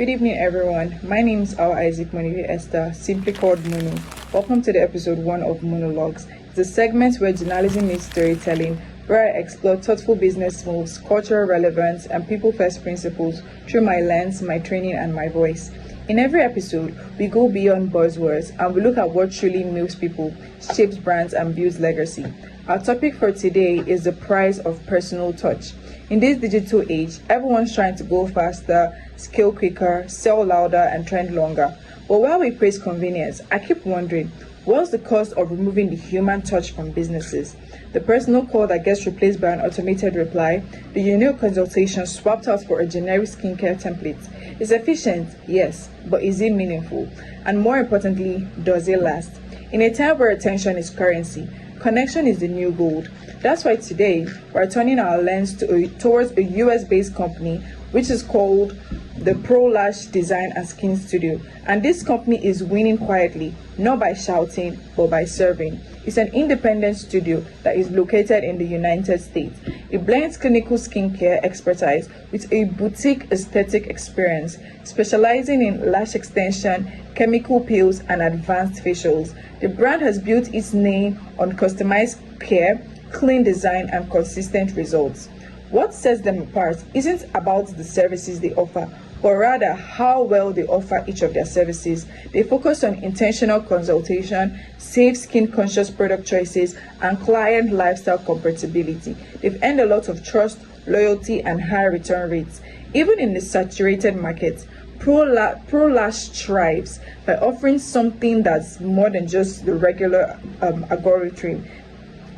Good evening, everyone. My name is Awah-Isaac, Monovie Esther, simply called Mono. Welcome to the episode 1 of MONOlogues. It's a segment where journalism meets storytelling, where I explore thoughtful business moves, cultural relevance, and people-first principles through my lens, my training, and my voice. In every episode, we go beyond buzzwords and we look at what truly moves people, shapes brands, and builds legacy. Our topic for today is the price of personal touch. In this digital age, everyone's trying to go faster, scale quicker, sell louder, and trend longer. But while we praise convenience, I keep wondering, what's the cost of removing the human touch from businesses? The personal call that gets replaced by an automated reply, the unique consultation swapped out for a generic skincare template. It's efficient, yes, but is it meaningful? And more importantly, does it last? In a time where attention is currency, connection is the new gold. That's why today we're turning our lens towards a US-based company which is called the ProLash Design Skin Studio. And this company is winning quietly, not by shouting, but by serving. It's an independent studio that is located in the United States. It blends clinical skincare expertise with a boutique aesthetic experience, specializing in lash extension, chemical peels, and advanced facials. The brand has built its name on customized care, clean design, and consistent results. What sets them apart isn't about the services they offer, but rather how well they offer each of their services. They focus on intentional consultation, safe skin-conscious product choices, and client lifestyle compatibility. They've earned a lot of trust, loyalty, and high return rates. Even in the saturated market, ProLash thrives by offering something that's more than just the regular algorithm.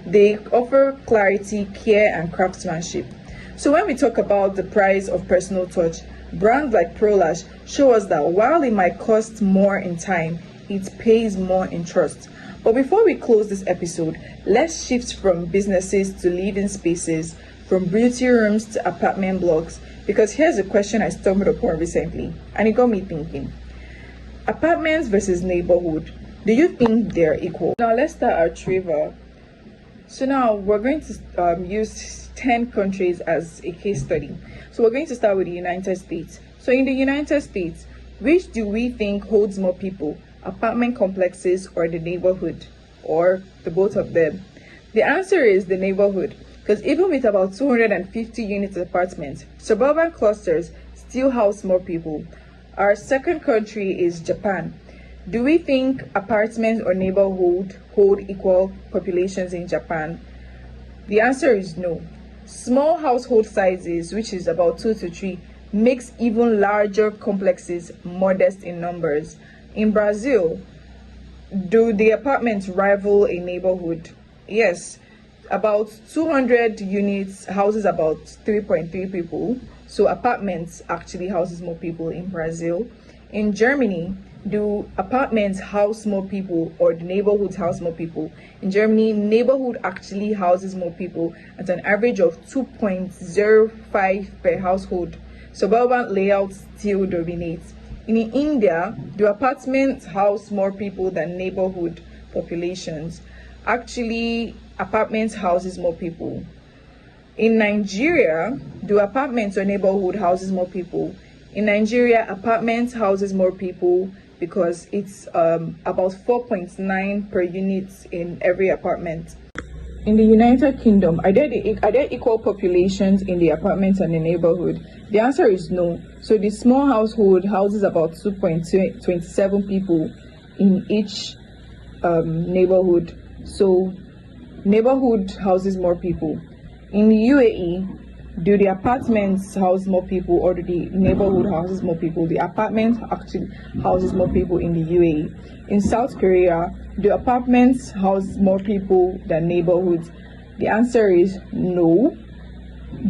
They offer clarity, care, and craftsmanship. So when we talk about the price of personal touch, brands like ProLash show us that while it might cost more in time, it pays more in trust. But before we close this episode, let's shift from businesses to living spaces, from beauty rooms to apartment blocks, because here's a question I stumbled upon recently, and it got me thinking. Apartments versus neighborhood, do you think they're equal? Now let's start our trivia. So now we're going to use 10 countries as a case study. So we're going to start with the United States. So in the United States, which do we think holds more people, apartment complexes or the neighborhood, or the both of them? The answer is the neighborhood, because even with about 250 units apartments, suburban clusters still house more people. Our second country is Japan. Do we think apartments or neighborhood hold equal populations in Japan? The answer is no. Small household sizes, which is about 2 to 3, makes even larger complexes modest in numbers. In Brazil, do the apartments rival a neighborhood? Yes. About 200 units houses about 3.3 people. So apartments actually houses more people in Brazil. In Germany, do apartments house more people or the neighborhoods house more people? In Germany, neighborhood actually houses more people at an average of 2.05 per household. Suburban layout still dominates. In India, do apartments house more people than neighborhood populations? Actually, apartments houses more people. In Nigeria, do apartments or neighborhood houses more people? In Nigeria, apartments houses more people because it's about 4.9 per unit in every apartment. In the United Kingdom, are there equal populations in the apartments and the neighborhood? The answer is no. So the small household houses about 2.27 people in each neighborhood. So neighborhood houses more people. In the UAE, do the apartments house more people or do the neighborhood houses more people? The apartment actually houses more people in the UAE. In South Korea, do apartments house more people than neighborhoods? The answer is no.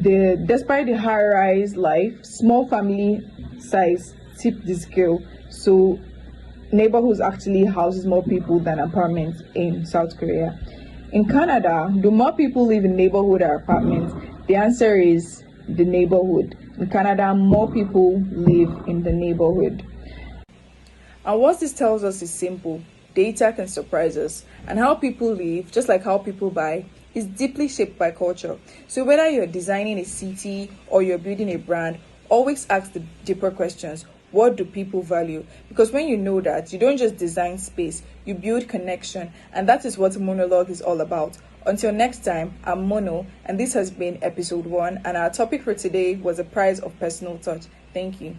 Despite the high-rise life, small family size tip the scale. So neighborhoods actually houses more people than apartments in South Korea. In Canada, do more people live in neighborhood or apartments? The answer is the neighborhood. In Canada, more people live in the neighborhood. And what this tells us is simple. Data can surprise us. And how people live, just like how people buy, is deeply shaped by culture. So whether you're designing a city or you're building a brand, always ask the deeper questions. what do people value? Because when you know that, you don't just design space, you build connection, and that is what monologue is all about. Until next time, I'm Mono, and this has been episode 1, and our topic for today was the price of personal touch. Thank you.